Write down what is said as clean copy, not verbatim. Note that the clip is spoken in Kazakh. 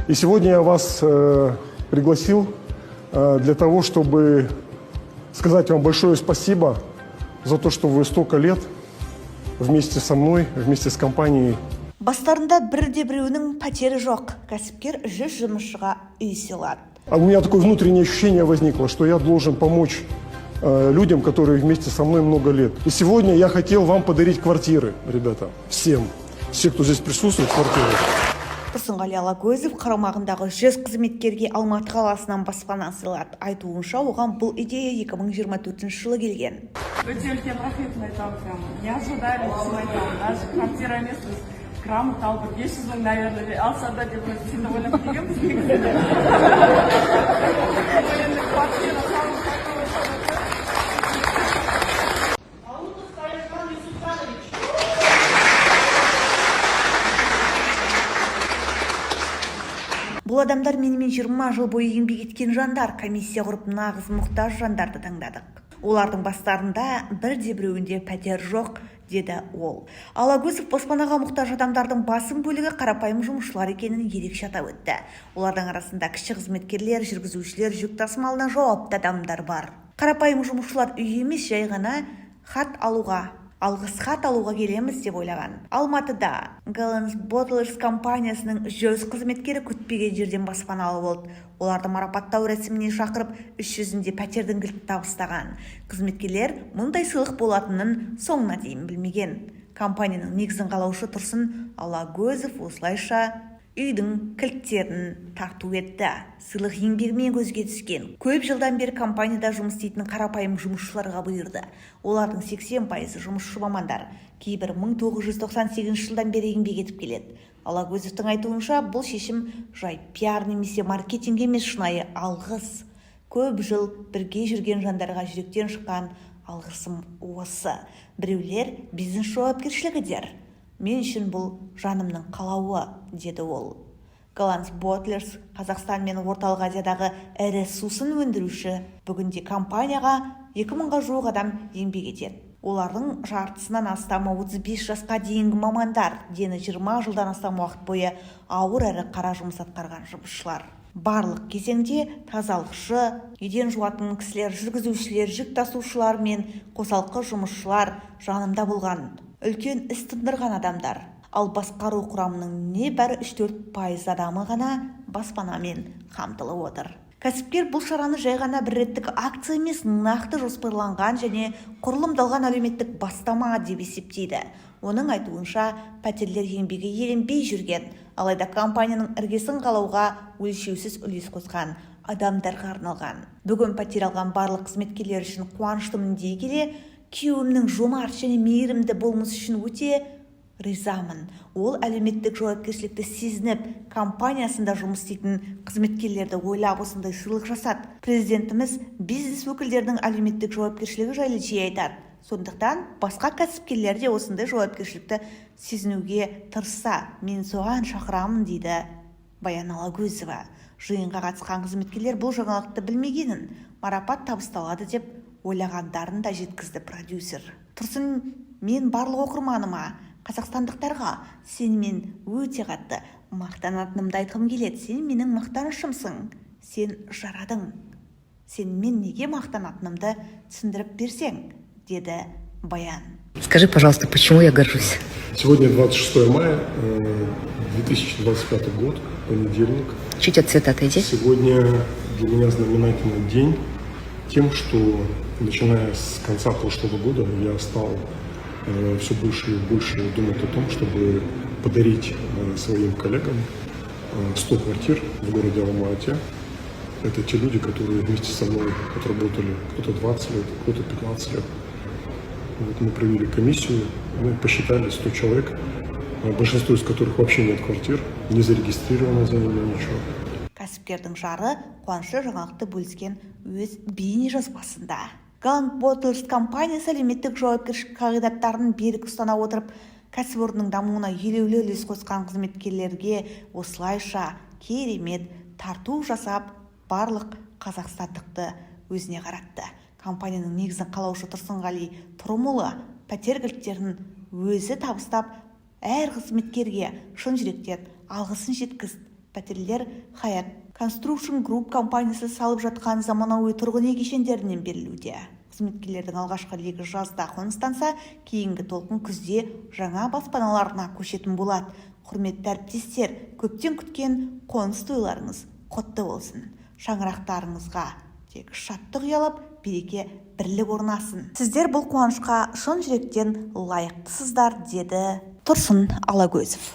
И сегодня я вас пригласил для того, чтобы сказать вам большое спасибо за то, что вы столько лет вместе со мной, вместе с компанией. Бастарында бірде-біреуінің пәтері жоқ, кәсіпкер 100 жұмысшыға үй сыйлады. А у меня такое внутреннее ощущение возникло, что я должен помочь людям, которые вместе со мной много лет. И сегодня я хотел вам подарить квартиры, ребята, всем. Все, кто здесь присутствует, квартиры. Тұрсынғали Алагөзов қарамағындағы 100 қызметкерге Алматы қаласынан баспана сыйлады. Айтуынша, оған бұл идея 2024 жылы келген. Өте үлкен рахметін айтамын прямо. Не ожидали, честно айтамын. Даже квартира емес, грамота алып 500 мың, наверное, алса да деп сен ойлап келгенбіз негізінде. Енді квартира салып Бұл адамдар менімен 20 жыл бойы еңбек еткен жандар. Комиссия құрып нағыз мұқтаж жандарды таңдадық. Олардың бастарында бірде-біреуінде пәтер жоқ, деді ол. Алагөзов баспанаға мұқтаж адамдардың басым бөлігі қарапайым жұмысшылар екенін ерекше атап өтті. Олардың арасында кіші қызметкерлер, жүргізушілер, жүк тасымалына жауапты адамдар бар. Қарапайым жұмысшылар үй емес, жай ғана алғыс хат алуға келеміз деп ойлаған. Алматыда Галанс Bottles компаниясының 100 қызметкері күтпеген жерден баспаналы болды. Оларды марапаттау рәсіміне шақырып, 300-де пәтердің кілтін табыстаған. Қызметкерлер мұндай сыйлық болатынын соңына дейін білмеген. Компанияның негізін қалаушы Тұрсын Алагөзов осылайша үйдің кілттерін тарту етті. Сыйлық еңбегімен көзге түскен. Көп жылдан бері компанияда жұмыс істейтін қарапайым жұмысшыларға бұйырды. Олардың 80% жұмысшы мамандар. Кейбір 1998 жылдан бері еңбек етіп келеді. Алагөзовтың айтуынша, бұл шешім жай пиар немесе маркетинг емес, шынайы алғыс. Көп жыл бірге жүрген жандарға жүректен шыққан алғысым осы. Біреулер бизнес жауапкершілігі дер. Мен үшін бұл жанымның қалауы, деді ол. Галанс Bottles Қазақстан мен Орталық Азиядағы ірі сусын өндіруші. Бүгінде компанияға 2000-ға жуық адам еңбек етеді. Олардың жартысынан астамы 35 жасқа дейінгі мамандар, дені 20 жылдан астам уақыт бойы ауыр әрі қара жұмыс атқарған жұмысшылар. Барлық кезеңде тазалықшы, еден жуатын кісілер, жүргізушілер, жүк тасушылар мен қосалқы жұмысшылар жанымда болған. Үлкен іс тындырған адамдар. Ал басқару құрамының небәрі 3-4% адамы ғана баспанамен қамтылып отыр. Кәсіпкер бұл шараны жай ғана бір реттік акция емес, нақты жоспарланған және құрылымдалған әлеуметтік бастама деп есептейді. Оның айтуынша, пәтерлер еңбегі еленбей жүрген, алайда компанияның іргесін қалауға өлшеусіз үлес қосқан адамдарға арналған. Бүгін пәтер алған барлық қызметкерлер үшін қуаныштымын дей келе, күйеуімнің жомарт және мейірімді болмысы үшін өте ризамын. Ол әлеуметтік жауапкершілікті сезініп, компаниясында жұмыс істейтін қызметкерлерді ойлап осындай сыйлық жасады. Президентіміз бизнес өкілдерінің әлеуметтік жауапкершілігі жайлы жиі айтады. Сондықтан басқа кәсіпкерлер де осындай жауапкершілікті сезінуге тырысса, мен соған шақырамын, дейді Баян Алагөзова. Жиынға қатысқан қызметкерлер бұл жаңалықты білмегенін, марапат табысталады деп ойлағандарын да жеткізді продюсер. Тұрсын, мен барлық оқырманыма, қазақстандықтарға сенімен өте қатты мақтанатынымды айтқым келеді. Сен менің мақтанышымсың. Сен жарадың. Сен мен неге мақтанатынымды түсіндіріп берсең, деді Баян. Скажи, пожалуйста, почему я горжусь? Сегодня 26 мая 2025 год, понедельник. Чуть от цвета отойди. Сегодня для меня знаменательный день тем, что начиная с конца прошлого года я стал все больше и больше думать о том, чтобы подарить своим коллегам 100 квартир в городе Алма-Ате. Это те люди, которые вместе со мной отработали кто-то 20 лет, кто-то 15 лет. Вот мы провели комиссию, мы посчитали 100 человек, большинство из которых вообще нет квартир, не зарегистрировано за ними ничего. Кәсіпкердің жары қуанышлы жаңалықты бөліскен өз бейне жазбасында. Галанс Bottles компаниясы әлеуметтік жауапкершілік қағидаттарын берік ұстана отырып, кәсіпорынның дамуына елеулі үлес қосқан қызметкерлерге осылайша керемет тарту жасап, барлық қазақстандықты өзіне қаратты. Компанияның негізін қалаушы Тұрсынғали Тұрымұлы пәтер кілттерін өзі табыстап, әр қызметкерге шын жүректен алғысын жеткізді. Пәтерлер Хаят Construction Group компаниясы салып жатқан заманауи тұрғын үй кешендерінен берілуде. Қызметкерлердің алғашқы легі жазда қоныстанса, кейінгі толқын күзде жаңа баспаналарына көшетін болады. Құрметті әріптестер, көптен күткен қоныс тойларыңыз құтты болсын. Шаңырақтарыңызға тек шаттық ұялап, береке бірлік орнасын. Сіздер бұл қуанышқа шын жүректен лайықтысыздар, деді Тұрсын Алагөзов.